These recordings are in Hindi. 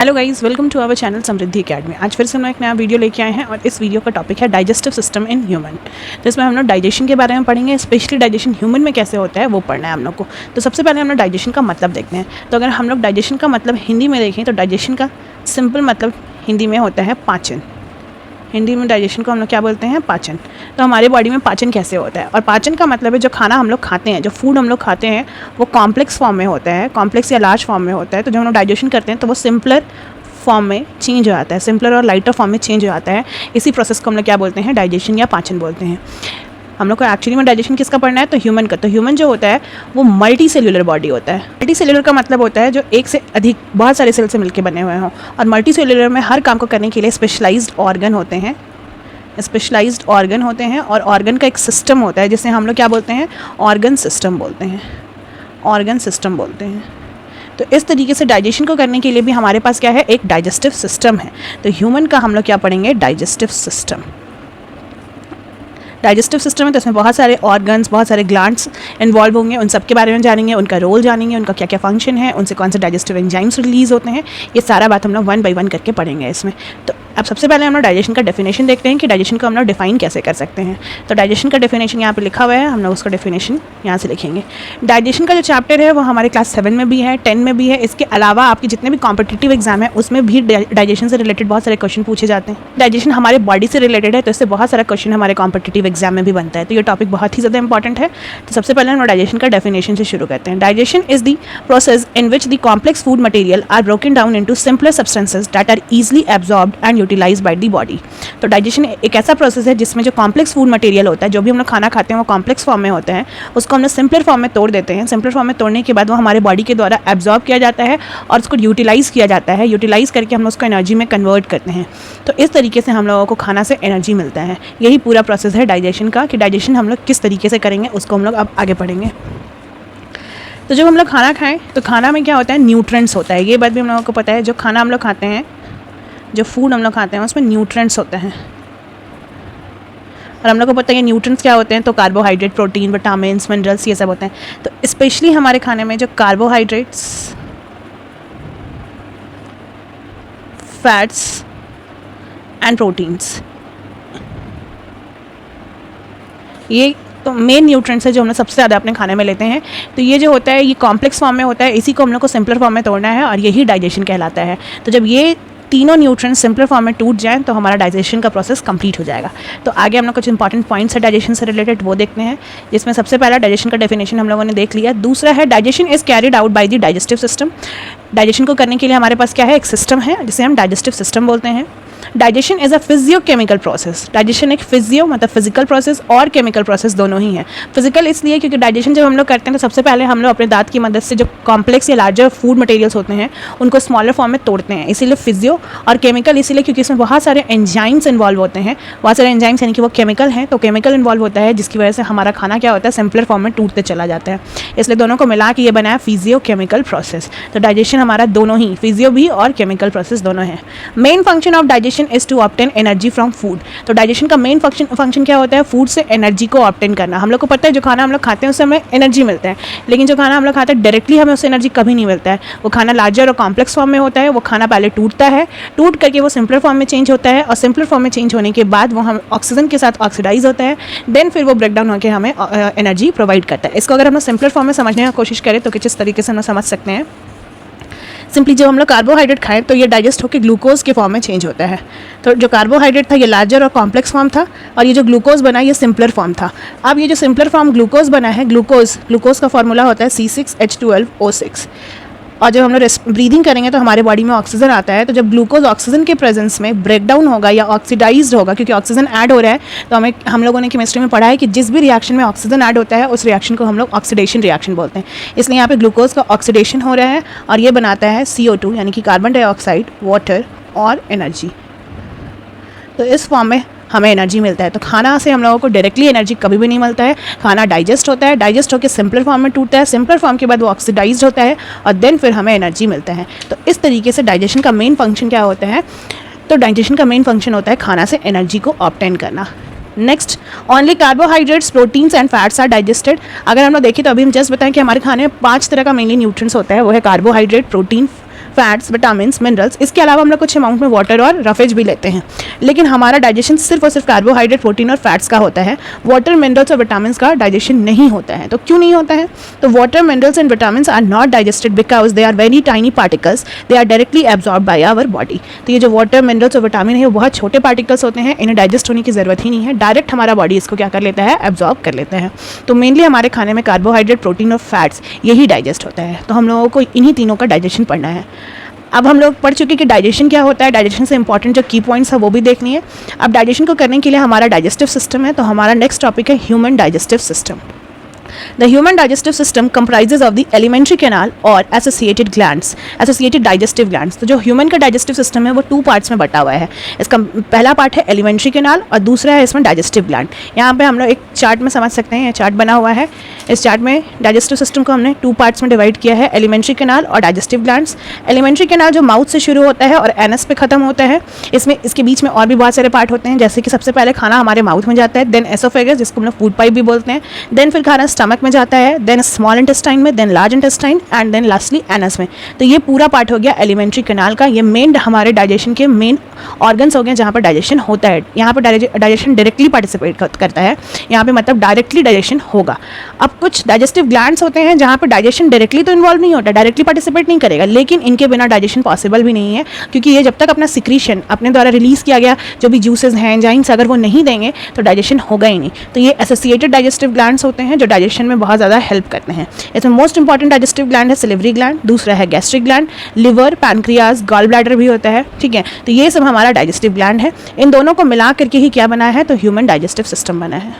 Hello guys, welcome to our channel Samriddhi academy. आज फिर से हम एक नया वीडियो लेके आए हैं और इस वीडियो का टॉपिक है डाइजेस्टिव सिस्टम इन ह्यूमन। तो इसमें हम लोग डाइजेशन के बारे में पढ़ेंगे, स्पेशली डाइजेशन ह्यूमन में कैसे होता है वो पढ़ना है हम लोग को। तो सबसे पहले हम लोग डाइजेशन का मतलब देखते हैं। तो अगर हम लोग डाइजेशन का मतलब हिंदी में देखें तो डाइजेशन का सिंपल मतलब हिंदी में होता है पाचन। हिंदी में डाइजेशन को हम लोग क्या बोलते हैं? पाचन। तो हमारे बॉडी में पाचन कैसे होता है? और पाचन का मतलब है जो खाना हम लोग खाते हैं, जो फूड हम लोग खाते हैं वो कॉम्प्लेक्स फॉर्म में होता है, कॉम्प्लेक्स या लार्ज फॉर्म में होता है। तो जब हम लोग डाइजेशन करते हैं तो वो सिंपलर फॉर्म में चेंज हो जाता है, सिंपलर और लाइटर फॉर्म में चेंज हो जाता है। इसी प्रोसेस को हम लोग क्या बोलते हैं? डाइजेशन या पाचन बोलते हैं। हम लोग को एक्चुअली में डाइजेशन किसका पढ़ना है? तो ह्यूमन का। तो ह्यूमन जो होता है वो मल्टी सेल्यूलर बॉडी होता है। मल्टी सेल्यूलर का मतलब होता है जो एक से अधिक बहुत सारे सेल से मिलकर बने हुए हों। और मल्टी सेल्यूलर में हर काम को करने के लिए स्पेशलाइज्ड ऑर्गन होते हैं, स्पेशलाइज्ड ऑर्गन होते हैं। और ऑर्गन का एक सिस्टम होता है जिसे हम लोग क्या बोलते हैं? ऑर्गन सिस्टम बोलते हैं, ऑर्गन सिस्टम बोलते हैं। तो इस तरीके से डाइजेशन को करने के लिए भी हमारे पास क्या है? एक डाइजेस्टिव सिस्टम है। तो ह्यूमन का हम लोग क्या पढ़ेंगे? Digestive system. डाइजेस्टिव सिस्टम है तो इसमें बहुत सारे ऑर्गन्स, बहुत सारे ग्लैंड्स इन्वॉल्व होंगे। उन सब के बारे में जानेंगे, उनका रोल जानेंगे, उनका क्या क्या फंक्शन है, उनसे कौन से डाइजेस्टिव एंजाइम्स रिलीज होते हैं। ये सारा बात हम लोग वन बाय वन करके पढ़ेंगे इसमें। तो अब सबसे पहले हम लोग डाइजेशन का डेफिनेशन देखते हैं कि डाइजेशन को हम लोग डिफाइन कैसे कर सकते हैं। तो डाइजेशन का डेफिनेशन यहाँ पे लिखा हुआ है, हम लोग उसका डेफिनेशन यहाँ से लिखेंगे। डाइजेशन का जो चैप्टर है वो हमारे क्लास 7 में भी है, 10 में भी है। इसके अलावा आपके जितने भी कॉम्पिटिटिव एग्जाम है उसमें भी डाइजेशन से रिलेटेड बहुत सारे क्वेश्चन पूछे जाते हैं। डाइजेशन हमारे बॉडी से रिलेटेड है तो इससे बहुत सारा क्वेश्चन हमारे कॉम्पिटिटिव एग्जाम में भी बनता है। तो ये टॉपिक बहुत ही ज़्यादा इंपॉर्टेंट है। तो सबसे पहले हम डाइजेशन का डेफिनेशन से शुरू करते हैं। Digestion is the process in which the complex food material are broken down into simpler substances that are easily absorbed and utilised by the body. तो डाइजेशन एक ऐसा प्रोसेस है जिसमें जो कॉम्प्लेक्स फूड मटेरियल होता है, जो भी हम लोग खाना खाते हैं वो कॉम्प्लेक्स फॉर्म में होता है, उसको हम लोग सिंपलर फॉर्म में तोड़ देते हैं। सिंपलर फॉर्म में तोड़ने के बाद वो हमारे बॉडी के द्वारा एब्जॉर्ब किया जाता है और उसको यूटिलाइज़ किया जाता है। यूटिलाइज़ करके हम लोग उसको एनर्जी में कन्वर्ट करते हैं। तो इस तरीके से हम लोगों को खाना से एनर्जी मिलता है। यही पूरा प्रोसेस है डाइजेशन का, कि डाइजेशन हम लोग किस तरीके से करेंगे उसको हम लोग अब आगे पढ़ेंगे। तो जब हम लोग खाना खाएं तो खाना में क्या होता है? न्यूट्रेंट्स होता है। ये बात भी हम लोगों को पता है। जो खाना हम लोग खाते हैं, जो फूड हम लोग खाते हैं उसमें न्यूट्रेंट्स होते हैं। और हम लोग को पता है कि न्यूट्रेंट्स क्या होते हैं? तो कार्बोहाइड्रेट, प्रोटीन, विटामिन्स, मिनरल्स, ये सब होते हैं। तो स्पेशली हमारे खाने में जो कार्बोहाइड्रेट्स, फैट्स एंड प्रोटीन्स, ये तो मेन न्यूट्रेंट्स है जो हम लोग सबसे ज़्यादा अपने खाने में लेते हैं। तो ये जो होता है ये कॉम्प्लेक्स फॉर्म में होता है, इसी को हम लोग को सिंपलर फॉर्म में तोड़ना है और यही डाइजेशन कहलाता है। तो जब ये तीनों न्यूट्रिएंट्स सिंपलर फॉर्म में टूट जाएं तो हमारा डाइजेशन का प्रोसेस कंप्लीट हो जाएगा। तो आगे हम लोग कुछ इंपॉर्टेंट पॉइंट्स है डाइजेशन से रिलेटेड वो देखते हैं, जिसमें सबसे पहला डाइजेशन का डेफिनेशन हम लोगों ने देख लिया। दूसरा है digestion is carried out by the digestive system. Digestion को करने के लिए हमारे पास क्या है? एक सिस्टम है जिसे हम डाइजेस्टिव सिस्टम बोलते हैं। Digestion is a physiochemical process. Digestion एक फिजियो मतलब फिजिकल प्रोसेस और केमिकल प्रोसेस दोनों ही है। फिजिकल इसलिए क्योंकि डाइजेशन जब हम लोग करते हैं तो सबसे पहले हम लोग अपने दांत की मदद से जो कॉम्प्लेक्स या लार्जर फूड मटेरियल्स होते हैं उनको स्मॉलर फॉर्म में तोड़ते हैं, इसीलिए फिजियो। और केमिकल इसीलिए क्योंकि इसमें बहुत सारे एंजाइम्स इन्वॉल्व होते हैं। बहुत सारे एंजाइम्स यानी कि वो केमिकल हैं, तो केमिकल इन्वॉल्व होता है जिसकी वजह से हमारा खाना क्या होता है? सिंपलर फॉर्म में टूटते चला जाता है। इसलिए दोनों को मिला के ये बना है फिजियो केमिकल प्रोसेस। तो डाइजेशन हमारा दोनों ही, फिजियो भी और केमिकल प्रोसेस दोनों है। Main function of digestion is to obtain energy from food. तो डाइजेशन का मेन फंक्शन क्या होता है? फूड से एनर्जी को ऑब्टेन करना। हम लोग को पता है जो खाना हम लोग खाते हैं उससे हमें एनर्जी मिलता है, लेकिन जो खाना हम लोग खाते हैं डायरेक्टली हमें उससे एनर्जी कभी नहीं मिलता है। वो खाना लार्जर और कॉम्प्लेक्स फॉर्म में होता है। वो खाना पहले टूटता है, टूट करके वो सिंपलर फॉर्म में चेंज होता है और सिंपलर फॉर्म में चेंज होने के बाद वो हम ऑक्सीजन के साथ ऑक्सीडाइज होता है। देन फिर वो ब्रेक डाउन होकर हमें एनर्जी प्रोवाइड करता है। इसको अगर हम सिंपलर फॉर्म में समझने की कोशिश करें तो किस तरीके से हम समझ सकते हैं? सिंपली जब हम लोग कार्बोहाइड्रेट खाएं तो ये डाइजेस्ट होकर ग्लूकोज के फॉर्म में चेंज होता है। तो जो कार्बोहाइड्रेट था ये लार्जर और कॉम्प्लेक्स फॉर्म था और ये जो ग्लूकोज बना ये सिंपलर फॉर्म था। अब ये जो सिंपलर फॉर्म ग्लूकोज बना है, ग्लूकोज का फॉर्मूला होता है C6H12O6। और जब हम लोग ब्रीदिंग करेंगे तो हमारे बॉडी में ऑक्सीजन आता है। तो जब ग्लूकोज ऑक्सीजन के प्रेजेंस में ब्रेक डाउन होगा या ऑक्सीडाइज्ड होगा, क्योंकि ऑक्सीजन ऐड हो रहा है, तो हम लोगों ने केमिस्ट्री में पढ़ा है कि जिस भी रिएक्शन में ऑक्सीजन ऐड होता है उस रिएक्शन को हम लोग ऑक्सीडेशन रिएक्शन बोलते हैं। इसलिए यहाँ पे ग्लूकोज का ऑक्सीडेशन हो रहा है और ये बनाता है CO2 यानी कि कार्बन डाइऑक्साइड, वाटर और एनर्जी। तो इस फॉर्म में हमें एनर्जी मिलता है। तो खाना से हम लोगों को डायरेक्टली एनर्जी कभी भी नहीं मिलता है। खाना डाइजेस्ट होता है, डाइजेस्ट होकर सिंपलर फॉर्म में टूटता है, सिंपलर फॉर्म के बाद वो ऑक्सीडाइज्ड होता है और देन फिर हमें एनर्जी मिलता है। तो इस तरीके से डाइजेशन का मेन फंक्शन क्या होता है? तो डाइजेशन का मेन फंक्शन होता है खाना से एनर्जी को ऑब्टेन करना। Next, only carbohydrates, proteins and fats are digested. अगर हम लोग देखें तो अभी हम जस्ट बताएं कि हमारे खाने में 5 तरह का मेनली न्यूट्रिएंट्स होता है। वो है carbohydrate, protein, fats, vitamin, minerals, इसके अलावा हम लोग कुछ अमाउंट में वाटर और रफेज भी लेते हैं। लेकिन हमारा डाइजेशन सिर्फ और सिर्फ कार्बोहाइड्रेट, प्रोटीन और फैट्स का होता है। वाटर, मिनरल्स और विटामिन का डाइजेशन नहीं होता है। तो क्यों नहीं होता है? तो water, minerals and vitamin are not digested because they are very tiny particles, they are directly absorb by our body. तो ये जो वाटर, मिनरल्स और विटामिन है वो बहुत छोटे पार्टिकल्स होते हैं, इन्हें डाइजेस्ट होने की ज़रूरत ही नहीं है, डायरेक्ट हमारा बॉडी इसको क्या कर लेता है? एब्जॉर्ब कर लेता है। तो मेनली हमारे खाने में कार्बोहाइड्रेट, प्रोटीन और फैट्स यही डाइजेस्ट होता है। तो हम लोगों को इन्हीं तीनों का डाइजेशन पढ़ना है। अब हम लोग पढ़ चुके कि डाइजेशन क्या होता है, डाइजेशन से इंपॉर्टेंट जो की पॉइंट्स है वो भी देखनी है। अब डाइजेशन को करने के लिए हमारा डाइजेस्टिव सिस्टम है, तो हमारा नेक्स्ट टॉपिक है human digestive system. The human digestive system comprises of the alimentary canal और associated glands, associated digestive glands। तो जो human का digestive system है वो 2 पार्ट्स में बटा हुआ है। इसका पहला पार्ट है alimentary canal और दूसरा है इसमें digestive gland। यहाँ पे हम लोग एक चार्ट में समझ सकते हैं, ये चार्ट बना हुआ है। इस चार्ट में digestive system को हमने 2 पार्ट्स में डिवाइड किया है, alimentary canal और digestive glands। alimentary canal जो माउथ से शुरू होता है और एनस पे ख़त्म होता है, इसके बीच में और भी बहुत सारे पार्ट होते हैं, जैसे कि सबसे पहले खाना हमारे माउथ में जाता है, देन एसोफेगस जिसको हम लोग फूड पाइप भी बोलते हैं, देन फिर खाना स्टमक में जाता है, देन स्मॉल इंटेस्टाइन में, then large intestine and then lastly anus में। तो ये पूरा पार्ट हो गया एलिमेंट्री कैनाल का। ये मेन हमारे डाइजेशन के मेन ऑर्गन्स हो गए जहाँ पर डाइजेशन होता है। यहाँ पर डाइजेशन डायरेक्टली पार्टिसिपेट करता है, यहाँ पे मतलब डायरेक्टली डाइजेशन होगा। अब कुछ डाइजेस्टिव ग्लैंड्स होते हैं जहाँ पर डाइजेशन डायरेक्टली तो इन्वॉल्व नहीं होता, डायरेक्टली पार्टिसिपेट नहीं करेगा, लेकिन इनके बिना डाइजेशन पॉसिबल भी नहीं है, क्योंकि ये जब तक अपना सिक्रीशन अपने द्वारा रिलीज़ किया गया जो भी जूसेस हैं, एंजाइम्स, अगर वो नहीं देंगे तो डाइजेशन होगा ही नहीं। तो ये एसोसिएटेड डाइजेस्टिव ग्लैंड्स होते हैं जो डाइजेशन में बहुत ज़्यादा हेल्प करते हैं। इसमें मोस्ट इंपॉर्टेंट डाइजेस्टिव ग्लैंड है सिलिवरी ग्लैंड, दूसरा है gastric gland, liver, pancreas, gall bladder भी होता है। ठीक है, तो ये सब हमारा डाइजेस्टिव ग्लैंड है। इन दोनों को मिला करके ही क्या बना है? तो ह्यूमन डाइजेस्टिव सिस्टम बना है।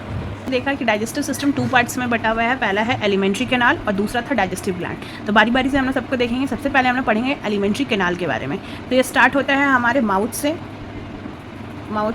देखा कि डाइजेस्टिव सिस्टम 2 पार्ट्स में बटा हुआ है। पहला है एलिमेंट्री कैनाल और दूसरा था डाइजेस्टिव ग्लैंड। तो बारी बारी से हम लोग सबको देखेंगे। सबसे पहले हम लोग पढ़ेंगे एलिमेंट्री कैनाल के बारे में। तो ये स्टार्ट होता है हमारे माउथ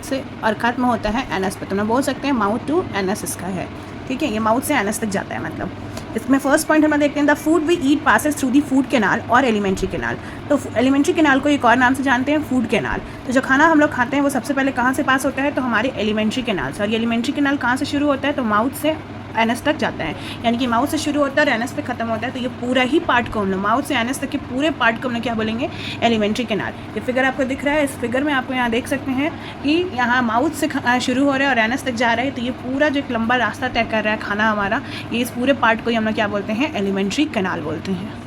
से और खत्म होता है एनस पे। तो हम बोल सकते हैं माउथ टू एनस इसका है। ठीक है, ये माउथ से एनस तक जाता है। मतलब इसमें फर्स्ट पॉइंट हम देखते हैं the food we eat passes through the food canal और एलिमेंट्री कैनाल। तो एलिमेंट्री कैनाल को एक और नाम से जानते हैं फूड कैनाल। तो जो खाना हम लोग खाते हैं वो सबसे पहले कहाँ से पास होता है? तो हमारे एलिमेंट्री कैनाल से। और ये एलिमेंट्री कैनाल कहाँ से शुरू होता है? तो माउथ से एनस तक जाता है, यानी कि माउथ से शुरू होता है और एनस पे खत्म होता है। तो ये पूरा ही पार्ट को हम लोग माउथ से एनस तक के पूरे पार्ट को हम लोग क्या बोलेंगे? Alimentary canal. ये फिगर आपको दिख रहा है, इस फिगर में आपको यहाँ देख सकते हैं कि यहाँ माउथ से शुरू हो रहा है और एनस तक जा रहा है। तो ये पूरा जो एक लंबा रास्ता तय कर रहा है खाना हमारा, ये इस पूरे पार्ट को ही हम लोग क्या बोलते हैं? एलिमेंट्री कैनाल बोलते हैं।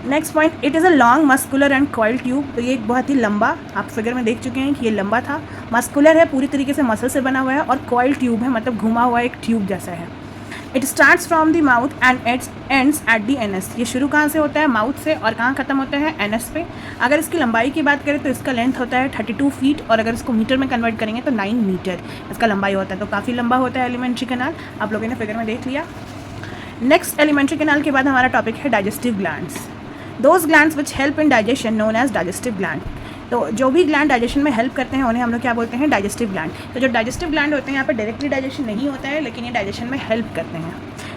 Next point, it is a long muscular and coil tube. तो ये एक बहुत ही लंबा, आप फिगर में देख चुके हैं कि ये लंबा था, मस्कुलर है, पूरी तरीके से मसल से बना हुआ है, और कॉइल ट्यूब है, मतलब घुमा हुआ एक ट्यूब जैसा है। It starts from the mouth and ends at the anus. ये शुरू कहाँ से होता है? माउथ से, और कहाँ खत्म होता है? एनस पे। अगर इसकी लंबाई की बात करें तो इसका लेंथ होता है 32 फीट, और अगर इसको मीटर में कन्वर्ट करेंगे तो 9 मीटर इसका लंबाई होता है। तो काफ़ी लंबा होता है एलिमेंट्री कैनाल, आप लोगों ने फिगर में देख लिया। नेक्स्ट एलिमेंट्री कैनाल के बाद हमारा टॉपिक है digestive glands. Those glands which help in digestion known as digestive gland. तो जो भी ग्लैंड डाइजेशन में हेल्प करते हैं उन्हें हम लोग क्या बोलते हैं? Digestive gland. तो जो डाइजेस्टिव ग्लैंड होते हैं यहाँ पर डायरेक्टली डाइजेशन नहीं होता है, लेकिन ये डाइजेशन में हेल्प करते हैं।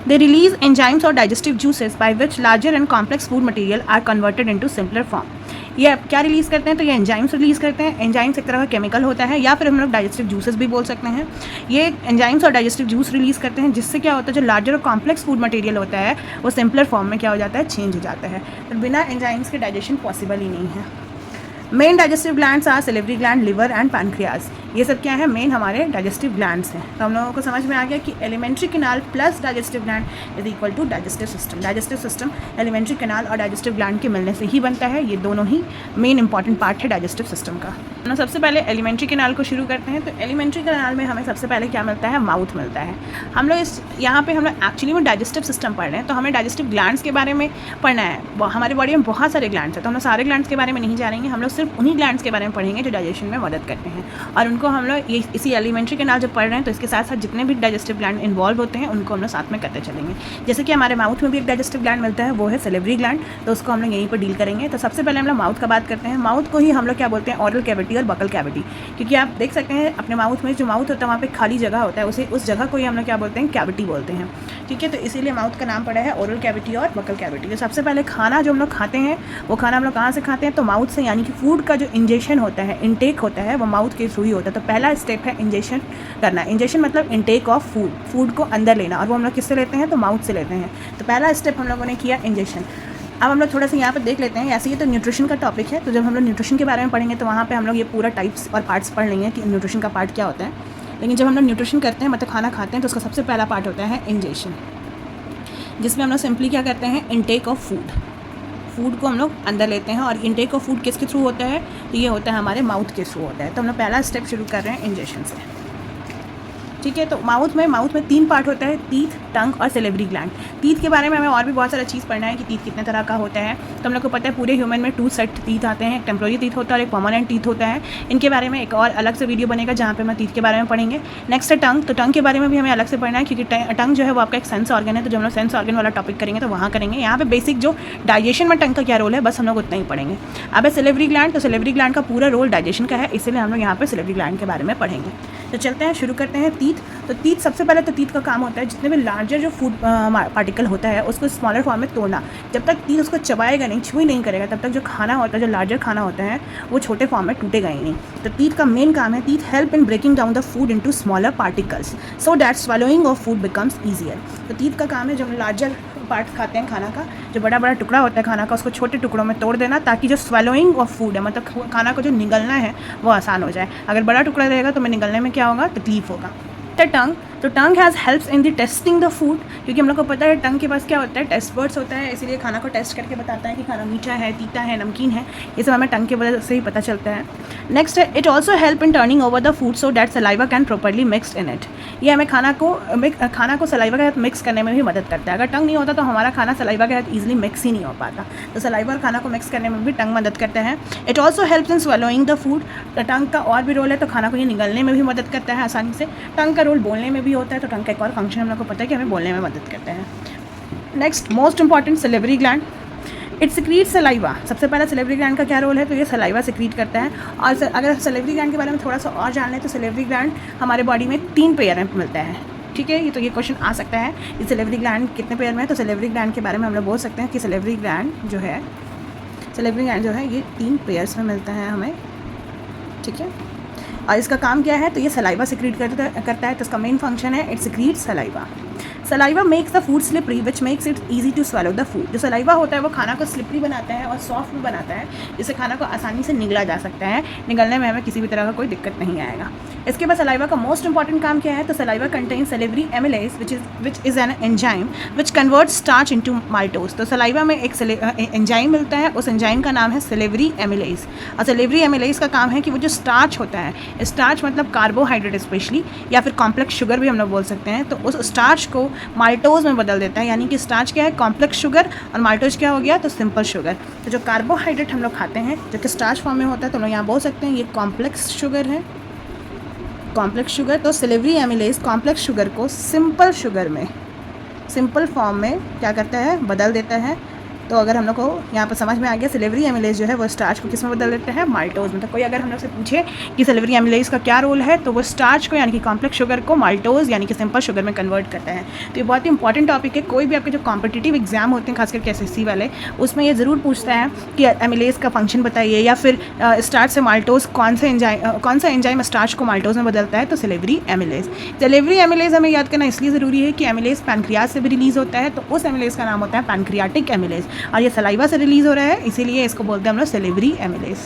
दे रिलीज एंजाइम्स और digestive juices by which larger and complex food material are converted into simpler form. ये क्या रिलीज़ करते हैं? तो ये एंजाइम्स रिलीज़ करते हैं। एंजाइम्स एक तरह का केमिकल होता है, या फिर हम लोग डाइजेस्टिव जूसेस भी बोल सकते हैं। ये एंजाइम्स और डाइजेस्टिव जूस रिलीज़ करते हैं, जिससे क्या होता है? जो लार्जर और कॉम्प्लेक्स फूड मटेरियल होता है वो सिंपलर फॉर्म में क्या हो जाता है? चेंज हो जाता है। तो बिना एंजाइम्स के डाइजेशन पॉसिबल ही नहीं है। Main digestive glands are salivary gland, liver and pancreas. ये सब क्या है? मेन हमारे डाइजेस्टिव ग्लैंड्स हैं। तो हम लोगों को समझ में आ गया कि alimentary canal plus digestive gland is equal to digestive system. Digestive system alimentary canal और डाइजेस्टिव ग्लैंड के मिलने से ही बनता है। ये दोनों ही मेन इंपॉर्टेंट पार्ट है डाइजेस्टिव सिस्टम का। हम सबसे पहले एलिमेंट्री कैनाल को शुरू करते हैं। तो एलिमेंट्री कैनाल में हमें सबसे पहले क्या मिलता है? माउथ मिलता है। हम लोग यहाँ पे हम लोग एक्चुअली में डाइजेस्टिव सिस्टम पढ़ रहे हैं, तो हमें डाइजेस्टिव ग्लैंड्स के बारे में पढ़ना है। हमारी बॉडी में बहुत सारे ग्लैंड्स हैं, तो हम लोग सारे ग्लैंड्स के बारे में नहीं जानेंगे। हम लोग सिर्फ उन्हीं ग्लैंड्स के बारे में पढ़ेंगे जो डाइजेशन में मदद करते हैं, और उनको हम लोग इसी एलिमेंट्री कैनाल जब पढ़ रहे हैं तो इसके साथ साथ जितने भी डाइजेस्टिव ग्लैंड इन्वॉल्व होते हैं उनको हम लोग साथ में करते चलेंगे। जैसे कि हमारे माउथ में भी एक डाइजेस्टिव ग्लैंड मिलता है, वो है सिलिवरी ग्लैंड, तो उसको हम लोग यहीं पर डील करेंगे। तो सबसे पहले हम लोग माउथ का बात करते हैं। माउथ को ही हम लोग क्या बोलते हैं? ओरल कैविटी और बकल कैविटी, क्योंकि आप देख सकते हैं अपने माउथ में जो माउथ होता है वहाँ पे खाली जगह होता है, उस जगह को ही हम लोग क्या बोलते हैं? कैविटी बोलते हैं। ठीक है, तो इसीलिए माउथ का नाम पड़ा है ओरल कैविटी और बकल कैविटी। तो सबसे पहले खाना जो हम लोग खाते हैं वो खाना हम लोग कहाँ से खाते हैं? तो माउथ से, यानी कि फूड का जो इंजेक्शन होता है, इनटेक होता है, वो माउथ के थ्रू ही होता है। तो पहला स्टेप है इंजेक्शन करना। इंजेक्शन मतलब इनटेक ऑफ फूड को अंदर लेना, और वो हम लोग किससे लेते हैं? तो माउथ से लेते हैं। तो पहला स्टेप हम लोगों ने किया इंजेक्शन। अब हम लोग थोड़ा सा यहाँ पर देख लेते हैं। ऐसे ही तो न्यूट्रिशन का टॉपिक है, तो जब हम लोग न्यूट्रिशन के बारे में पढ़ेंगे तो वहाँ पे हम लोग ये पूरा टाइप्स और पार्ट्स पढ़ लेंगे कि न्यूट्रिशन का पार्ट क्या होता है। लेकिन जब हम लोग न्यूट्रिशन करते हैं, मतलब खाना खाते हैं, तो उसका सबसे पहला पार्ट होता है इंजेशन, जिसमें हम लोग सिंपली क्या करते हैं, इनटेक ऑफ फूड को हम लोग अंदर लेते हैं। और इनटेक ऑफ फूड किसके थ्रू होता है, तो ये होता है हमारे माउथ के थ्रू होता है। तो हम लोग पहला स्टेप शुरू कर रहे हैं इंजेशन से, ठीक है। तो माउथ में 3 पार्ट होता है, टीथ, टंग और सेलेवरी ग्लैंड। टीथ के बारे में हमें और भी बहुत सारा चीज़ पढ़ना है कि टीथ कितने तरह का होता है। तो हम लोग को पता है पूरे ह्यूमन में 2 सेट टीथ आते हैं, एक टेम्प्रोरी टीथ होता है और एक परमानेंट टीथ होता है। इनके बारे में एक और अलग से वीडियो बनेगा जहाँ पे मैं टीथ के बारे में पढ़ेंगे। नेक्स्ट है टंग। तो टंग के बारे में भी हमें अलग से पढ़ना है, क्योंकि टंग जो है वो आपका एक सेंस ऑर्गन है। तो जब हम लोग सेंस ऑर्गन वाला टॉपिक करेंगे तो वहाँ करेंगे। यहाँ पे बेसिक जो डाइजेशन में टंग का क्या रोल है, बस हम लोग उतना ही पढ़ेंगे। अब है सेलेवरी ग्लैंड। तो सेलेवरी ग्लैंड का पूरा रोल डाइजेशन का है, इसलिए हम लोग यहाँ पे सेलेवरी ग्लैंड के बारे में पढ़ेंगे। तो चलते हैं, शुरू करते हैं टीथ। तो टीथ सबसे पहले तो टीथ का काम होता है जितने भी लार्जर जो फूड पार्टिकल होता है उसको स्मॉलर फॉर्म में तोड़ना। जब तक टीथ उसको चबाएगा नहीं, छुई नहीं करेगा, तब तक जो खाना होता है, जो लार्जर खाना होता है, वो छोटे फॉर्म में टूटेगा ही नहीं। तो टीथ का मेन काम है, teeth help in breaking down the food into smaller particles so that swallowing of food becomes easier. तो टीथ का काम है, जब हम लार्जर पार्ट खाते हैं खाना का, जो बड़ा बड़ा टुकड़ा होता है खाना का, उसको छोटे टुकड़ों में तोड़ देना, ताकि जो स्वैलोइंग ऑफ फूड है, मतलब खाना को जो निगलना है वो आसान हो जाए। अगर बड़ा टुकड़ा रहेगा तो मैं निगलने में क्या होगा, तकलीफ होगा। टंग। तो tongue has helps in the tasting the food, क्योंकि हम लोग को पता है टंग के पास क्या होता है, टेस्ट बर्ड्स होता है, इसीलिए खाना को टेस्ट करके बताता है कि खाना मीठा है, तीता है, नमकीन है। ये सब हमें टंग की वजह से ही पता चलता है। नेक्स्ट है, it also help in turning over the food so that saliva can properly mixed in it. ये हमें खाना को सलाइवा के साथ मिक्स करने में भी मदद करता है। अगर टंग नहीं होता तो हमारा खाना सलाइवा के साथ ईजिली मिक्स ही नहीं हो पाता। तो सलाइवा और खाना को मिक्स करने में भी टंग मदद करता है। It also helps in swallowing the food. Tongue का और भी रोल है, तो खाना को ये निगलने में भी मदद करता है आसानी से। टंग का रोल बोलने में भी होता है, तो टंग का एक और फंक्शन हम लोग को पता है कि हमें बोलने में मदद करता है। Next most important, salivary gland. It secrete saliva. सबसे पहला सेलेवरी ग्लैंड का क्या रोल है, तो ये सलाइवा सिक्रीट करता है। और अगर सेलेवरी ग्लैंड के बारे में थोड़ा सा और जान लें तो सेलेवरी ग्लैंड हमारे बॉडी में 3 पेयर में मिलता है, ठीक है। ये क्वेश्चन आ सकता है कि सेलेवरी ग्लैंड कितने पेयर में है। तो सेलेवरी ग्लैंड के बारे में हम लोग बोल सकते हैं कि सेलेवरी ग्लैंड जो है ये 3 पेयर्स में मिलता है हमें, ठीक है। और इसका काम क्या है, तो ये सलाइवा सिक्रीट करता है। तो इसका मेन फंक्शन है, it secrete saliva. Saliva makes the food slippery which makes it easy to swallow the food. जो सलाइवा होता है वो खाना को स्लिपरी बनाता है और सॉफ्ट भी बनाता है, जिससे खाना को आसानी से निगला जा सकता है। निगलने में हमें किसी भी तरह का कोई दिक्कत नहीं आएगा। इसके बाद सलाइवा का मोस्ट इंपॉर्टेंट काम क्या है, तो saliva contain salivary amylase which is an enzyme which convert starch into maltose. तो सलाइवा में एक एंजाइम मिलता है, उस एंजाइम का नाम है सेलेवरी एमिलेज। और सेलेवरी एमिलेज का काम है कि वो जो स्टार्च होता है, स्टार्च मतलब कार्बोहाइड्रेट स्पेशली, या फिर कॉम्प्लेक्स शुगर भी हम लोग बोल सकते हैं, तो उस स्टार्च को माल्टोज में बदल देता है। यानी कि स्टार्च क्या है, कॉम्प्लेक्स शुगर, और माल्टोज क्या हो गया, तो सिंपल शुगर। तो जो कार्बोहाइड्रेट हम लोग खाते हैं जो कि स्टार्च फॉर्म में होता है, तो हम लोग यहाँ बोल सकते हैं ये कॉम्प्लेक्स शुगर है, कॉम्प्लेक्स शुगर। तो सेलेवरी एमिलेज कॉम्प्लेक्स शुगर को सिंपल शुगर में, सिंपल फॉर्म में क्या करता है, बदल देता है। तो अगर हम लोग को यहाँ पर समझ में आ गया, सेलेवरी एमिलेज जो है वो स्टार्च को किस में बदल देते हैं, माल्टोज में। तो कोई अगर हम लोग से पूछे कि सेलेवरी एमिलेज का क्या रोल है, तो वो स्टार्च को यानी कि कॉम्प्लेक्स शुगर को माल्टोज यानी कि सिंपल शुगर में कन्वर्ट करता है। तो ये बहुत ही इंपॉर्टेंट टॉपिक है। कोई भी आपके जो कॉम्पिटिटिव एग्जाम होते हैं, खास करके SSC वाले, उसमें ये ज़रूर पूछता है कि एमिलेज का फंक्शन बताइए, या फिर स्टार्च से माल्टोज कौन सा एंजाइम स्टार्च को माल्टोज में बदलता है, तो सेलेवरी एमिलेज। सेलेवरी एमिलेज हमें याद करना इसलिए ज़रूरी है कि एमिलेज पैनक्रियाज से भी रिलीज़ होता है, तो उस एमिलेज का नाम होता है पैनक्रियाटिक एमिलेज, और ये सलाइवा से रिलीज़ हो रहा है, इसीलिए इसको बोलते हैं हम लोग सेलेवरी एमिलेज।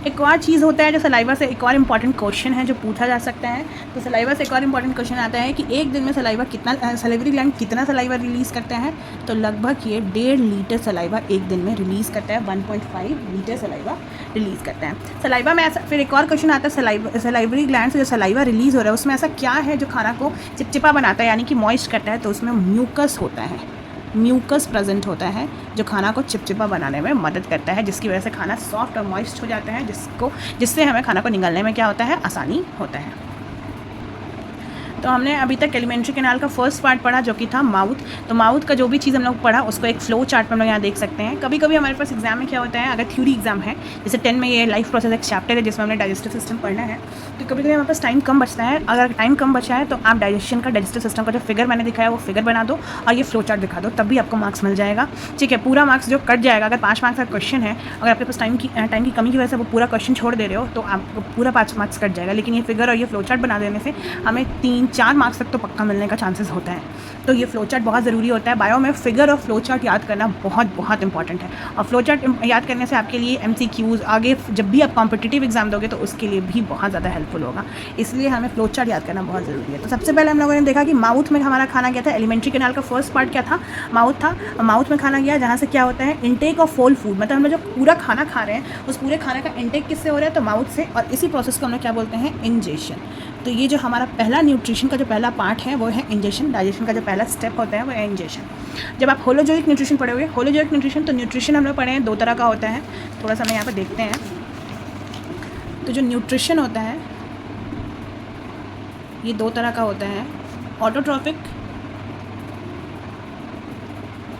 एक और चीज़ होता है जो सलाइवा से, एक और इम्पॉर्टेंट क्वेश्चन है जो पूछा जा सकता है। तो सलाइवा से एक और इम्पॉर्टेंट क्वेश्चन आता है कि एक दिन में सेलेवरी ग्लैंड कितना सलाइवा रिलीज़ करता है। तो लगभग ये 1.5 लीटर सलाइवा एक दिन में रिलीज़ करता है, 1.5 लीटर सलाइवा रिलीज़ करता है सलाइवा में। ऐसा फिर एक और क्वेश्चन आता है, सलाइवरी ग्लैंड से जो सलाइवा रिलीज़ हो रहा है उसमें ऐसा क्या है जो खाना को चिपचिपा बनाता है, यानी कि मॉइस्ट करता है। तो उसमें म्यूकस होता है, म्यूकस प्रेजेंट होता है जो खाना को चिपचिपा बनाने में मदद करता है, जिसकी वजह से खाना सॉफ्ट और मॉइस्ट हो जाता है, जिससे हमें खाना को निगलने में क्या होता है, आसानी होता है। तो हमने अभी तक एलिमेंट्री कैनाल का फर्स्ट पार्ट पढ़ा जो कि था माउथ। तो माउथ का जो भी चीज़ हम लोग पढ़ा उसको एक फ्लो चार्ट में हम लोग यहाँ देख सकते हैं। कभी कभी हमारे पास एग्जाम में क्या होता है, अगर थ्योरी एग्जाम है, जैसे 10 में ये लाइफ प्रोसेस एक चैप्टर है जिसमें हमने डाइजेस्टिव सिस्टम पढ़ना है, तो कभी कभी हमारे पास टाइम कम बचता है। अगर टाइम कम बचा है तो आप डाइजेस्टिव सिस्टम का जो फिगर मैंने दिखाया वो फिगर बना दो और ये फ्लो चार्ट दिखा दो, तब भी आपको मार्क्स मिल जाएगा, ठीक है। पूरा मार्क्स जो कट जाएगा, अगर 5 मार्क्स का क्वेश्चन है, अगर आपके पास टाइम की कमी की वजह से वो पूरा क्वेश्चन छोड़ दे रहे हो तो आपको पूरा 5 मार्क्स कट जाएगा। लेकिन ये फिगर और ये फ्लो चार्ट बना देने से हमें 3-4 मार्क्स तक तो पक्का मिलने का चांसेस होता है। तो ये फ्लो चार्ट बहुत ज़रूरी होता है। बायो में फिगर और फ्लो चार्ट याद करना बहुत बहुत इंपॉर्टेंट है, और फ्लो चार्ट याद करने से आपके लिए MCQs आगे जब भी आप कॉम्पिटिटिव एग्जाम दोगे तो उसके लिए भी बहुत ज़्यादा हेल्पफुल होगा, इसलिए हमें फ्लो चार्ट याद करना बहुत ज़रूरी है। तो सबसे पहले हम लोगों ने देखा कि माउथ में हमारा खाना गया था। एलिमेंट्री कैनाल का फर्स्ट पार्ट क्या था? माउथ था। माउथ में खाना गया जहाँ से क्या होता है, इनटेक ऑफ होल फूड, मतलब हम लोग जो पूरा खाना खा रहे हैं उस पूरे खाने का इनटेक किससे हो रहा है? तो माउथ से, और इसी प्रोसेस को हम लोग क्या बोलते हैं? इंजेशन। तो ये जो हमारा पहला न्यूट्रिशन का जो पहला पार्ट है वो है इंजेशन। डाइजेशन का जो पहला स्टेप होता है वो है इंजेशन। जब आप होलोजोइक न्यूट्रिशन पढ़े हुए, होलोजोइक न्यूट्रिशन, तो न्यूट्रिशन हम लोग पढ़े हैं 2 तरह का होता है। थोड़ा सा हम यहाँ पर देखते हैं। तो जो न्यूट्रिशन होता है ये 2 तरह का होता है, ऑटोट्रॉफिक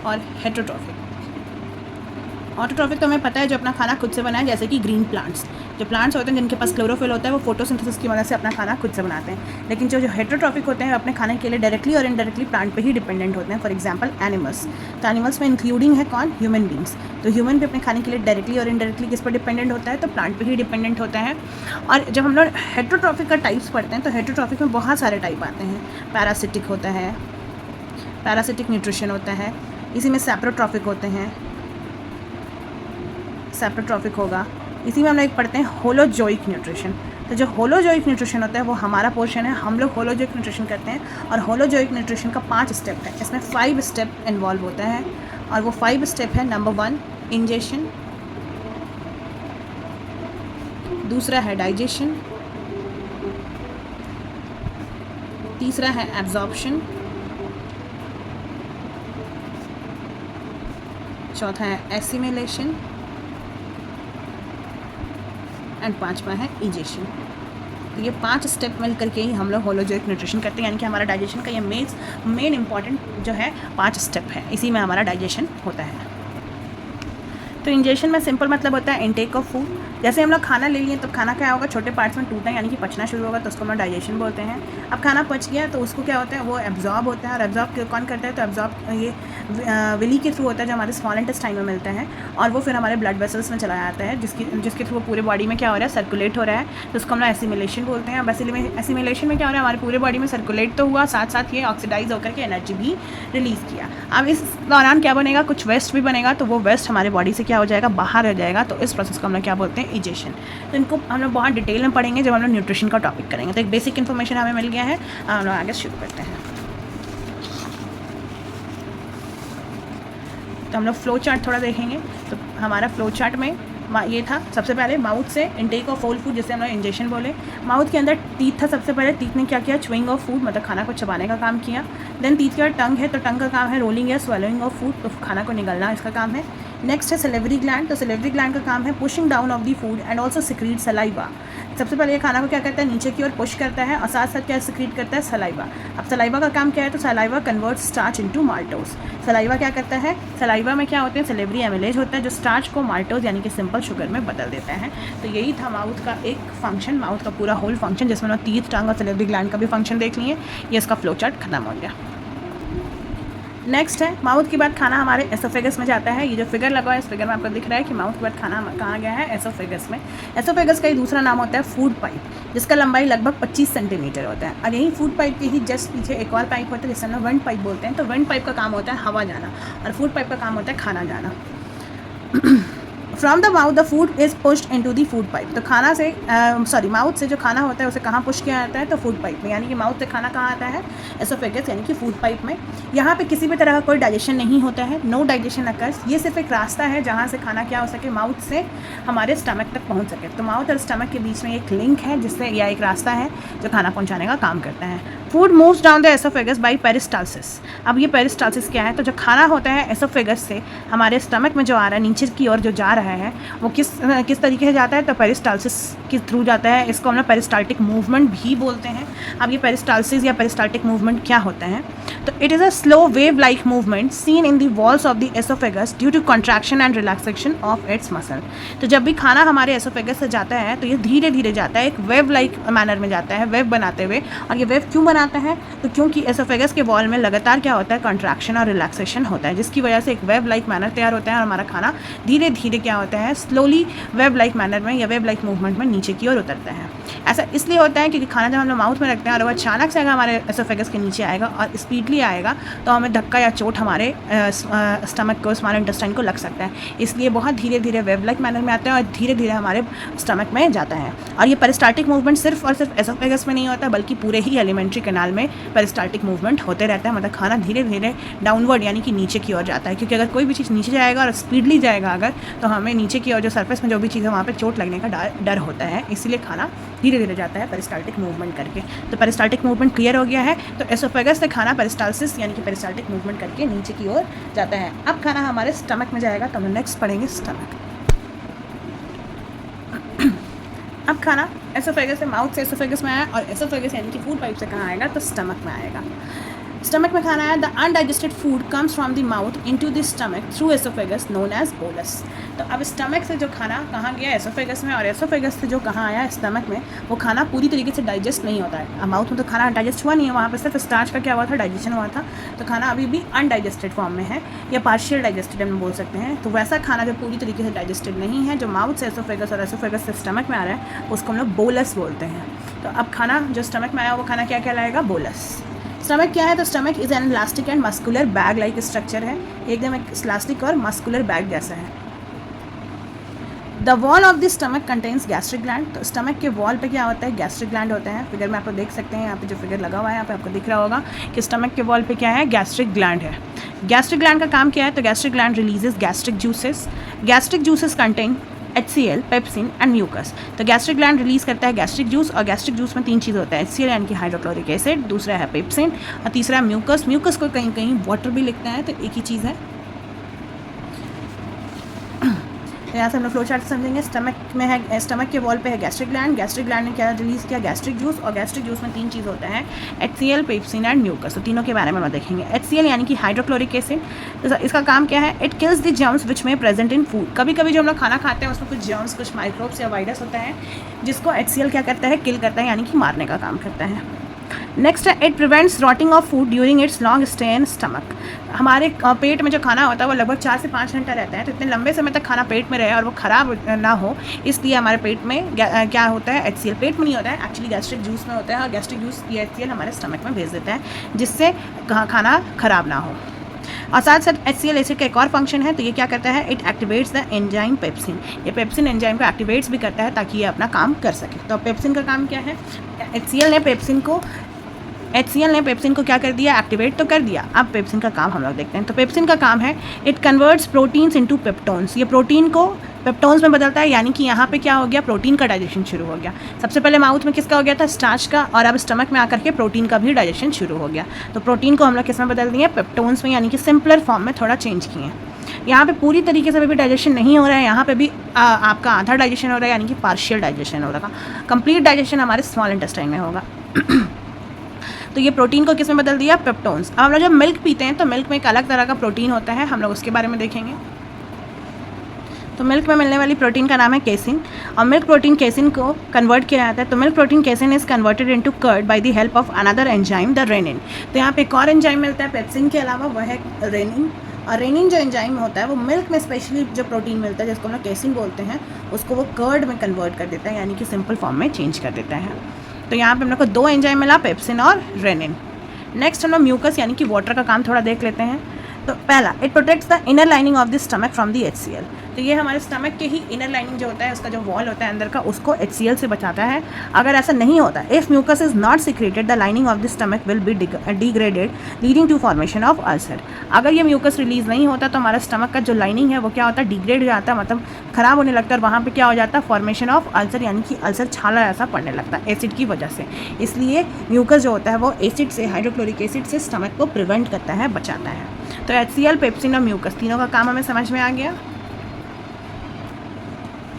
और हेटरोट्रॉफिक। ऑटोट्रॉफिक तो हमें पता है जो अपना खाना खुद से बनाए, जैसे कि ग्रीन प्लांट्स। जो प्लांट्स होते हैं जिनके पास क्लोरोफिल होता है वो फोटोसिंथेसिस की मदद से अपना खाना खुद से बनाते हैं। लेकिन जो हेटरोट्रॉफिक होते हैं अपने खाने के लिए डायरेक्टली और इनडायरेक्टली प्लांट पे ही डिपेंडेंट होते हैं। फॉर एग्जांपल एनिमल्स, तो एनिमल्स में इंक्लूडिंग है कौन? Human beings. तो ह्यूमन भी अपने खाने के लिए डायरेक्टली और इनडायरेक्टली किस पर डिपेंडेंट होता है? तो प्लांट पर ही डिपेंडेंट होता है। और जब हम लोग हेटरोट्रॉफिक का टाइप्स पढ़ते हैं तो हेटरोट्रॉफिक में बहुत सारे टाइप आते हैं। पैरासिटिक होता है, पैरासिटिक न्यूट्रिशन होता है। इसी में सैप्रोट्रॉफिक होते हैं, सैप्रोट्रॉफिक होगा। इसी में हम लोग पढ़ते हैं होलोजोइक न्यूट्रिशन। तो जो होलोजोइक न्यूट्रिशन होता है वो हमारा पोर्शन है, हम लोग होलोजोइक न्यूट्रिशन करते हैं। और होलोजोइक न्यूट्रिशन का 5 स्टेप है, इसमें 5 स्टेप इन्वॉल्व होता है। और वो 5 स्टेप है, नंबर 1 इंजेशन, दूसरा है डाइजेशन, तीसरा है एब्जॉर्प्शन, चौथा है एसिमिलेशन एंड 5वां है इजेशन। तो ये 5 स्टेप मिल करके ही हम लोग होलोजोइक न्यूट्रिशन करते हैं, यानी कि हमारा डाइजेशन का ये मेन इंपॉर्टेंट जो है 5 स्टेप है, इसी में हमारा डाइजेशन होता है। तो इंजेशन में सिंपल मतलब होता है इनटेक ऑफ फूड। जैसे हम लोग खाना ले लिए तो खाना क्या होगा? छोटे पार्ट्स में टूटना यानी कि पचना शुरू होगा, तो उसको हम लोग डाइजेशन बोलते हैं। अब खाना पच गया तो उसको क्या होता है? वो एब्जॉर्ब होता है। और एब्जॉर्ब कौन करता है? तो एब्जॉर्ब ये विली के थ्रू होता है जो हमारे स्मॉल इंटेस्टाइन में मिलता है, और वो फिर हमारे ब्लड वेसल्स में चला जाता है, जिसके थ्रू पूरे बॉडी में क्या हो रहा है? सर्कुलेट हो रहा है। तो उसको हम लोग एसिमिलेशन बोलते हैं। अब एसिमिलेशन में क्या हो रहा है? हमारे पूरे बॉडी में सर्कुलेट तो हुआ, साथ साथ ये ऑक्सीडाइज होकर के एनर्जी भी रिलीज़ किया। अब इस दौरान क्या बनेगा? कुछ वेस्ट भी बनेगा, तो वो वेस्ट हमारे बॉडी से क्या हो जाएगा? बाहर आ जाएगा। तो इस प्रोसेस को हम लोग क्या बोलते हैं? इजेशन। तो इनको हम लोग बहुत डिटेल में पढ़ेंगे जब हम लोग न्यूट्रिशन का टॉपिक करेंगे। तो एक बेसिक इन्फॉर्मेशन हमें मिल गया है, हम लोग आगे शुरू करते हैं। तो हम लोग फ्लो चार्ट थोड़ा देखेंगे। तो हमारा फ्लो चार्ट में ये था, सबसे पहले माउथ से इनटेक ऑफ होल फूड, जिसे हम लोग इंजेशन बोले। माउथ के अंदर टीथ था, सबसे पहले टीथ ने क्या किया? च्युइंग ऑफ फूड, मतलब खाना को चबाने का काम किया। देन टीथ के बाद टंग है, तो टंग का काम है रोलिंग या स्वेलोइंग ऑफ फूड, तो खाना को निगलना इसका काम है। नेक्स्ट है सेलेवरी ग्लैंड, तो सेलेवरी ग्लैंड का काम है pushing down of the food and also secrete saliva. सबसे पहले ये खाना को क्या करता है? नीचे की ओर पुश करता है, और साथ साथ क्या सिक्रीट करता है? सलाइवा। अब सलाइवा का काम क्या है? तो saliva convert starch into maltose. Saliva क्या करता है? सलाइवा में क्या होते हैं? सेलेवरी एमिलेज होता है जो स्टार्च को माल्टोज यानी कि सिंपल शुगर में बदल देता है। तो यही था माउथ का एक फंक्शन, माउथ का पूरा होल फंक्शन, जिसमें टीथ, टंग और सेलेवरी ग्लैंड का भी फंक्शन देख लिए। ये इसका फ्लो चार्ट खत्म हो गया। नेक्स्ट है माउथ के बाद खाना हमारे एसोफेगस में जाता है। ये जो फिगर लगा है इस फिगर में आपको दिख रहा है कि माउथ के बाद खाना कहाँ गया है? एसोफेगस में। एसोफेगस का ही दूसरा नाम होता है फूड पाइप, जिसका लंबाई लगभग 25 सेंटीमीटर होता है। और यही फूड पाइप के ही जस्ट पीछे एक और पाइप होता है जिसे हम लोग वेंट पाइप बोलते हैं। तो वेंट पाइप का काम होता है हवा जाना, और फूड पाइप का काम होता है खाना जाना। From the mouth the food is pushed into the food pipe. तो खाना से माउथ से जो खाना होता है उसे कहाँ पुश किया जाता है? तो फूड पाइप में, यानी कि माउथ से खाना कहाँ आता है? एसोफेगस यानी कि फूड पाइप में। यहाँ पे किसी भी तरह का कोई डाइजेशन नहीं होता है, नो डाइजेशन अकर्स। ये सिर्फ एक रास्ता है जहाँ से खाना क्या हो सके? माउथ से हमारे स्टमक तक पहुँच सके। तो माउथ और स्टमक के बीच में एक लिंक है, जिससे या एक रास्ता है जो खाना पहुँचाने का काम करता है। Food moves down the oesophagus by peristalsis. अब ये पेरिस्टालसिस क्या है? तो जो खाना होता है एसोफेगस से हमारे स्टमक में जो आ रहा है, नीचे की ओर जो जा रहा है, वो किस तरीके से जाता है? तो पेरिस्टालसिस के थ्रू जाता है। इसको हम लोग पेरिस्टाल्टिक मूवमेंट भी बोलते हैं। अब ये पेरिस्टालसिस या पेरिस्टाल्टिक मूवमेंट क्या होता है? तो it is a slow wave like movement seen in the walls of the oesophagus due to contraction and relaxation of its muscle. तो जब भी खाना हमारे एसोफेगस से जाता है तो ये धीरे धीरे जाता है, एक वेव लाइक मैनर में जाता है, वेव बनाते हुए। और ये वेव क्यों बनाता है? तो क्योंकि एसोफेगस के वॉल में लगातार क्या होता है? कॉन्ट्रैक्शन और रिलैक्सेशन होता है, जिसकी वजह से एक वेव लाइक मैनर तैयार होता है और हमारा खाना धीरे धीरे क्या होता है? स्लोली वेव लाइक मैनर में या वेव लाइक मूवमेंट में नीचे की ओर उतरता है। ऐसा इसलिए होता है क्योंकि खाना जब हम लोग माउथ में रखते हैं और वो अचानक से अगर हमारे एसोफेगस के नीचे आएगा और स्पीडली आएगा तो हमें धक्का या चोट हमारे स्टमक को, स्मॉल इंटेस्टाइन को लग सकता है। इसलिए बहुत धीरे धीरे वेव लाइक मैनर में आता है और धीरे धीरे हमारे स्टमक में जाता है। और ये पेरिस्टाल्टिक मूवमेंट सिर्फ और सिर्फ एसोफेगस में नहीं होता बल्कि पूरे ही एलिमेंट्री कैनाल में पेरिस्टाल्टिक मूवमेंट होते रहता है। मतलब खाना धीरे धीरे डाउनवर्ड यानी कि नीचे की ओर जाता है, क्योंकि अगर कोई भी चीज़ नीचे जाएगा और स्पीडली जाएगा अगर, तो हमें नीचे की ओर जो सरफेस में जो भी चीज़ है वहाँ पे चोट लगने का डर होता है। इसीलिए खाना धीरे धीरे जाता है पेरिस्टाल्टिक मूवमेंट करके। तो पेरिस्टाल्टिक मूवमेंट क्लियर हो गया है। तो एसोफेगस से खाना पेरिस्टाल्सिस यानी कि पेरिस्टाल्टिक मूवमेंट करके नीचे की ओर जाता है। अब खाना हमारे स्टमक में जाएगा, तो हम नेक्स्ट पढ़ेंगे स्टमक। अब खाना एसोफेगस से, माउथ से एसोफेगस में आया और एसोफेगस यानी कि फूड पाइप से कहाँ आएगा, तो स्टमक में आएगा। स्टमक में खाना आया, the undigested food comes from the mouth into the stomach through esophagus known as bolus. तो अब स्टमक से जो खाना कहाँ गया एसोफेगस में, और एसोफेगस से जो कहाँ आया स्टमक में, वो खाना पूरी तरीके से डाइजेस्ट नहीं होता है। अब माउथ में तो खाना डाइजेस्ट हुआ नहीं है, वहाँ पर सिर्फ स्टार्च का क्या हुआ था, डाइजेशन हुआ था। तो खाना अभी भी अनडाइजेस्टेड फॉर्म में है या पार्शियल डाइजेस्टेड हम बोल सकते हैं। तो वैसा खाना जो पूरी तरीके से डाइजेस्टेड नहीं है, जो माउथ से एसोफेगस और एसोफेगस से स्टमक में आ रहा है, उसको हम लोग बोलस बोलते हैं। तो अब खाना जो स्टमक में आया वो खाना क्या कहलाएगा, बोलस। स्टमक क्या है, तो stomach is an elastic and muscular bag like structure है, एकदम एक इलास्टिक और मस्कुलर बैग जैसा है। The wall of the stomach contains gastric gland. तो स्टमक के वॉल पे क्या होता है, गैस्ट्रिक ग्लैंड होते हैं। फिगर में आप लोग देख सकते हैं, यहाँ पे जो फिगर लगा हुआ है यहाँ पे आपको दिख रहा होगा कि स्टमक के वॉल पे क्या है, गैस्ट्रिक ग्लैंड है। गैस्ट्रिक ग्लैंड का काम क्या है, तो gastric gland releases gastric juices. Gastric juices contain HCl, pepsin and mucus. तो गैस्ट्रिक ग्लैंड रिलीज करता है गैस्ट्रिक जूस, और गैस्ट्रिक जूस में 3 चीज़ होता है, HCl यानी कि हाइड्रोक्लोरिक एसिड, दूसरा है पेप्सिन और तीसरा है म्यूकस। म्यूकस को कहीं कहीं वाटर भी लिखते हैं, तो एक ही चीज़ है। तो यहाँ से हम लोग फ्लो चार्ट समझेंगे। स्टमक में है, स्टमक के वॉल पे है गैस्ट्रिक ग्लैंड। गैस्ट्रिक ग्लैंड ने क्या रिलीज़ किया, गैस्ट्रिक जूस, और गैस्ट्रिक जूस में 3 चीज़ होता है, HCl, पेप्सिन एंड म्यूकस। तो तीनों के बारे में हम देखेंगे। HCl यानी कि हाइड्रोक्लोरिक एसिड, तो इसका काम क्या है, इट किल्स द जर्म्स विच में प्रेजेंट इन फूड। कभी कभी जो हम लोग खाना खाते हैं उसमें कुछ जर्म्स, कुछ माइक्रोब्स या वायरस होता है, जिसको HCl क्या करता है, किल करता है, यानी कि मारने का काम करता है। नेक्स्ट है, it prevents rotting of food during its long stay in stomach. हमारे पेट में जो खाना होता है वो लगभग 4 से 5 घंटा रहता है। तो इतने लंबे समय तक खाना पेट में रहे और वो ख़राब ना हो, इसलिए हमारे पेट में क्या होता है, HCl पेट में नहीं होता है, एक्चुअली गैस्ट्रिक जूस में होता है, और गैस्ट्रिक जूस ये HCl हमारे स्टमक में भेज देता है, जिससे खाना ख़राब ना हो। और साथ साथ HCl एसिड का एक और फंक्शन है, तो ये क्या करता है, it activates the enzyme pepsin. ये पेप्सिन एंजाइम को एक्टिवेट्स भी करता है ताकि ये अपना काम कर सके। तो पेप्सिन का काम क्या है, HCl ने पेप्सिन को क्या कर दिया, एक्टिवेट तो कर दिया। अब पेप्सिन का काम हम लोग देखते हैं। तो पेप्सिन का काम है, it converts proteins into peptones. ये प्रोटीन को पेप्टोन्स में बदलता है, यानी कि यहाँ पे क्या हो गया, प्रोटीन का डाइजेशन शुरू हो गया। सबसे पहले माउथ में किसका हो गया था, स्टार्च का, और अब स्टमक में आकर के प्रोटीन का भी डाइजेशन शुरू हो गया। तो प्रोटीन को हम लोग किस में बदल दिए, पेप्टोन्स में, यानी कि सिंपलर फॉर्म में थोड़ा चेंज किए हैं। यहाँ पे पूरी तरीके से भी डाइजेशन नहीं हो रहा है, यहाँ पे भी आपका आधा डाइजेशन हो रहा है, यानी कि पार्शियल डाइजेशन हो रहा है। कंप्लीट डाइजेशन हमारे स्मॉल इंटेस्टाइन में होगा। तो ये प्रोटीन को किस में बदल दिया, पेप्टोन्स। अब हम लोग जब मिल्क पीते हैं तो मिल्क में एक अलग तरह का प्रोटीन होता है, हम लोग उसके बारे में देखेंगे। तो मिल्क में मिलने वाली प्रोटीन का नाम है केसिन, और मिल्क प्रोटीन केसिन को कन्वर्ट किया जाता है। तो milk protein casein is converted into curd by the help of another enzyme, the rennin. तो यहाँ पे एक और एंजाइम मिलता है पेप्सिन के अलावा, वह है रेनिन। और रेनिन जो एंजाइम होता है वो मिल्क में स्पेशली जो प्रोटीन मिलता है, जिसको हम लोग केसिन बोलते हैं, उसको वो कर्ड में कन्वर्ट कर देता है, यानी कि सिंपल फॉर्म में चेंज कर देता है। तो यहाँ पे हम लोग को 2 एंजाइम मिला, पेप्सिन और रेनिन। नेक्स्ट हम लोग म्यूकस यानी कि वाटर का काम थोड़ा देख लेते हैं। तो पहला, it protects the inner lining of the stomach from the HCl। तो ये हमारे स्टमक के ही इनर लाइनिंग जो होता है, उसका जो वॉल होता है अंदर का, उसको HCl से बचाता है। अगर ऐसा नहीं होता, if mucus is not secreted the lining of the stomach will be degraded leading to formation of ulcer. अगर ये म्यूकस रिलीज नहीं होता तो हमारा स्टमक का जो लाइनिंग है वो क्या होता है, डिग्रेड हो जाता है, मतलब ख़राब होने लगता है, और वहाँ पर क्या हो जाता है, फॉर्मेशन ऑफ अल्सर, यानी कि अल्सर छाला ऐसा पड़ने लगता है एसिड की वजह से। इसलिए म्यूकस जो होता है वो एसिड से, हाइड्रोक्लोरिक एसिड से स्टमक को प्रिवेंट करता है, बचाता है। तो HCl, पेप्सिन और म्यूकस तीनों का काम हमें समझ में आ गया।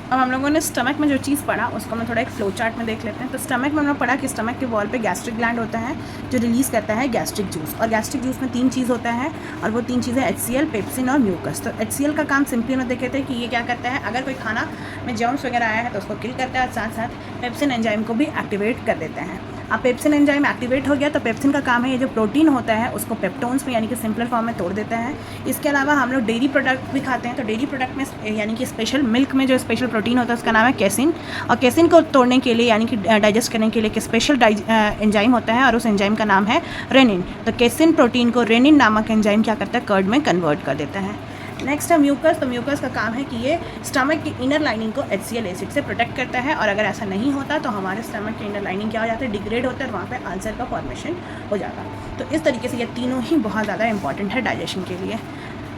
अब हम लोगों ने स्टमक में जो चीज़ पढ़ा उसको हम थोड़ा एक फ्लो चार्ट में देख लेते हैं। तो स्टमक में हम लोग पढ़ा कि स्टमक के वॉल पे गैस्ट्रिक ग्लैंड होता है जो रिलीज़ करता है गैस्ट्रिक जूस, और गैस्ट्रिक जूस में 3 चीज़ होता है, और वो 3 चीज़ें HCl, पेप्सिन और म्यूकस। तो HCl का काम सिंपली हम देखे थे कि ये क्या करता है, अगर कोई खाना में जर्म्स वगैरह आया है तो उसको किल करता है, और साथ साथ पेप्सिन एंजाइम को भी एक्टिवेट कर देता है। अब पेप्सिन एंजाइम एक्टिवेट हो गया तो पेप्सिन का काम है ये जो प्रोटीन होता है उसको पेप्टोन्स में यानी कि सिंपलर फॉर्म में तोड़ देता है। इसके अलावा हम लोग डेयरी प्रोडक्ट भी खाते हैं, तो डेयरी प्रोडक्ट में यानी कि स्पेशल मिल्क में जो स्पेशल प्रोटीन होता है उसका नाम है कैसिन, और कैसिन को तोड़ने के लिए यानी कि डाइजेस्ट करने के लिए एक स्पेशल एंजाइम होता है और उस एंजाइम का नाम है रेनिन। तो कैसिन प्रोटीन को रेनिन नामक एंजाइम क्या करता है, कर्ड में कन्वर्ट कर देता है। नेक्स्ट है म्यूकस। तो म्यूकस का काम है कि ये स्टमक की इनर लाइनिंग को HCl एसिड से प्रोटेक्ट करता है, और अगर ऐसा नहीं होता तो हमारे स्टमक की इनर लाइनिंग क्या हो जाता है, डिग्रेड होता है और वहाँ पे अल्सर का फॉर्मेशन हो जाता है। तो इस तरीके से ये तीनों ही बहुत ज़्यादा इंपॉर्टेंट है डाइजेशन के लिए।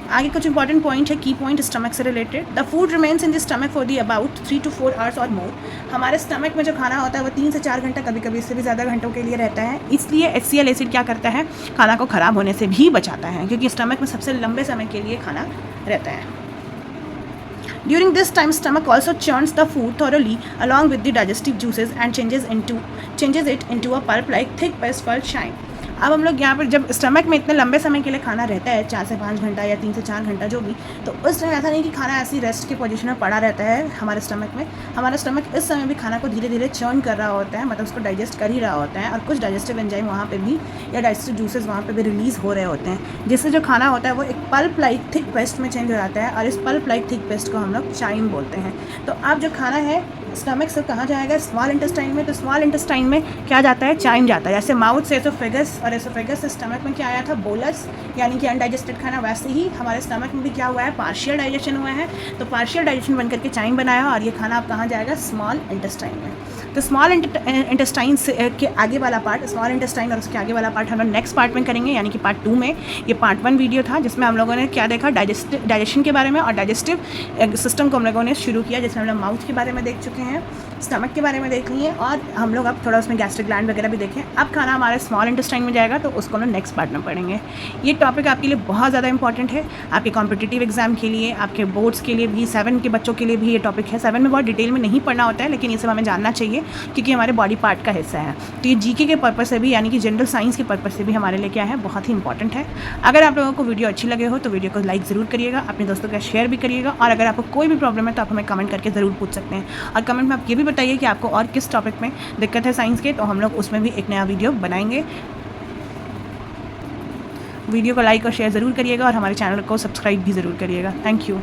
आगे कुछ इंपॉर्टेंट पॉइंट है, की पॉइंट स्टमक से related. The food remains in the stomach for the about 3 to 4 hours और मोर। हमारे स्टमक में जो खाना होता है वो 3 से 4 घंटा, कभी कभी इससे भी ज़्यादा घंटों के लिए रहता है। इसलिए HCl एसिड क्या करता है, खाना को ख़राब होने से भी बचाता है, क्योंकि स्टमक में सबसे लंबे समय के लिए खाना रहता है। During this time, stomach also churns the food thoroughly along with the digestive juices and changes it into a pulp like thick paste called chyme. अब हम लोग यहाँ पर जब स्टमक में इतने लंबे समय के लिए खाना रहता है 4 से 5 घंटा या 3 से 4 घंटा जो भी, तो उस टाइम ऐसा नहीं कि खाना ऐसी रेस्ट की पोजीशन में पड़ा रहता है हमारे स्टमक में। हमारा स्टमक इस समय भी खाना को धीरे धीरे चर्न कर रहा होता है, मतलब उसको डाइजेस्ट कर ही रहा होता है, और कुछ डाइजेस्टिव एंजाइम वहाँ पे भी या डाइजेस्टिव जूसेस वहाँ पे भी रिलीज़ हो रहे होते हैं, जिससे जो खाना होता है वो एक पल्प लाइक थिक पेस्ट में चेंज हो जाता है, और इस पल्प लाइक थिक पेस्ट को हम लोग चाइम बोलते हैं। तो अब जो खाना है स्टमक से कहाँ जाएगा, स्मॉल इंटेस्टाइन में। तो स्मॉल इंटेस्टाइन में क्या जाता है, चाइम जाता है। जैसे माउथ से एसोफेगस और एसोफेगस से स्टमक में क्या आया था, बोलस यानी कि अनडाइजेस्टेड खाना, वैसे ही हमारे स्टमक में भी क्या हुआ है, पार्शियल डाइजेशन हुआ है। तो पार्शियल डाइजेशन बनकर के चाइम बनाया, और ये खाना अब कहाँ जाएगा, स्मॉल इंटेस्टाइन में। तो स्मॉल इंटेस्टाइन के आगे वाला पार्ट, स्मॉल इंटेस्टाइन और उसके आगे वाला पार्ट हम लोग नेक्स्ट पार्ट में करेंगे, यानी कि पार्ट 2 में। ये पार्ट 1 वीडियो था जिसमें हम लोगों ने क्या देखा, डाइजेशन के बारे में और डाइजेस्टिव सिस्टम को हम लोगों ने शुरू किया, जिसमें हम लोग माउथ के बारे में देख चुके हैं, स्टमक के बारे में देख लिए, और हम लोग अब थोड़ा उसमें गैस्ट्रिक ग्लैंड वगैरह भी देखें। अब खाना हमारे स्मॉल इंटेस्टाइन में जाएगा, तो उसको हम लोग नेक्स्ट पार्ट में पढ़ेंगे। ये टॉपिक आपके लिए बहुत ज़्यादा इंपॉर्टेंट है, आपके कॉम्पिटिटिव एग्जाम के लिए, आपके बोर्ड्स के लिए भी, 7 के बच्चों के लिए भी ये टॉपिक है। 7 में बहुत डिटेल में नहीं पढ़ना होता है, लेकिन ये सब हमें जानना चाहिए क्योंकि हमारे बॉडी पार्ट का हिस्सा है। तो ये GK के पर्पज़ से भी, यानी कि जनरल साइंस के पर्पज़ से भी हमारे लिए क्या है, बहुत ही इंपॉर्टेंट है। अगर आप लोगों को वीडियो अच्छी लगे हो तो वीडियो को लाइक ज़रूर करिएगा, अपने दोस्तों का शेयर भी करिएगा, और अगर आपको कोई भी प्रॉब्लम है तो आप हमें कमेंट करके ज़रूर पूछ सकते हैं। और कमेंट में आप ये भी बताइए कि आपको और किस टॉपिक में दिक्कत है साइंस के, तो हम लोग उसमें भी एक नया वीडियो बनाएंगे। वीडियो को लाइक और शेयर ज़रूर करिएगा, और हमारे चैनल को सब्सक्राइब भी ज़रूर करिएगा। Thank you.